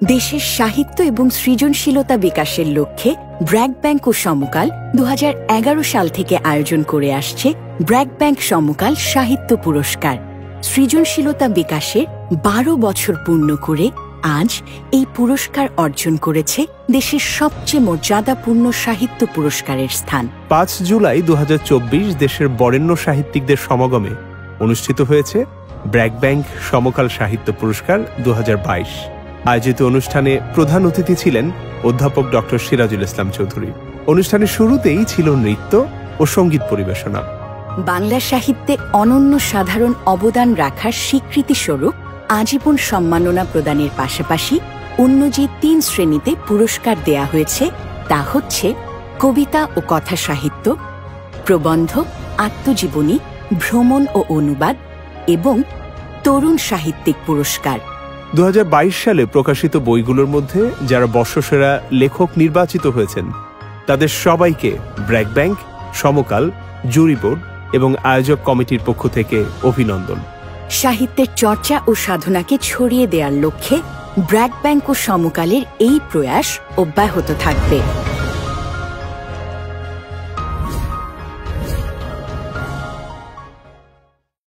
দেশের সাহিত্য এবং সৃজনশীলতা বিকাশের লক্ষ্যে ব্র্যাক ব্যাংক ও সমকাল 2011 সাল থেকে আয়োজন করে আসছে ব্র্যাক ব্যাংক সমকাল সাহিত্য পুরস্কার। সৃজনশীলতা বিকাশের 12 বছর পূর্ণ করে আজ এই পুরস্কার অর্জন করেছে দেশের সবচেয়ে মর্যাদাপূর্ণ সাহিত্য পুরস্কারের স্থান। 5 জুলাই 2024 দেশের বরেণ্য সাহিত্যিকদের সমাগমে অনুষ্ঠিত হয়েছে ব্র্যাক ব্যাংক সমকাল সাহিত্য পুরস্কার 2022। আয়োজিত অনুষ্ঠানে প্রধান অতিথি ছিলেন অধ্যাপক ডক্টর সিরাজুল ইসলাম চৌধুরী। অনুষ্ঠানের শুরুতেই ছিল নৃত্য ও সঙ্গীত পরিবেশনা। বাংলা সাহিত্যে অনন্য সাধারণ অবদান রাখার স্বীকৃতিস্বরূপ আজীবন সম্মাননা প্রদানের পাশাপাশি অন্য যে 3 শ্রেণীতে পুরস্কার দেয়া হয়েছে তা হচ্ছে কবিতা ও কথা সাহিত্য, প্রবন্ধ, আত্মজীবনী, ভ্রমণ ও অনুবাদ এবং তরুণ সাহিত্যিক পুরস্কার। 2022 সালে প্রকাশিত বইগুলোর মধ্যে যারা বর্ষসেরা লেখক নির্বাচিত হয়েছেন তাদের সবাইকে ব্র্যাক ব্যাংক, সমকাল, জুরি বোর্ড এবং আয়োজক কমিটির পক্ষ থেকে অভিনন্দন। সাহিত্যের চর্চা ও সাধনাকে ছড়িয়ে দেওয়ার লক্ষ্যে ব্র্যাক ব্যাংক ও সমকালের এই প্রয়াস অব্যাহত থাকবে।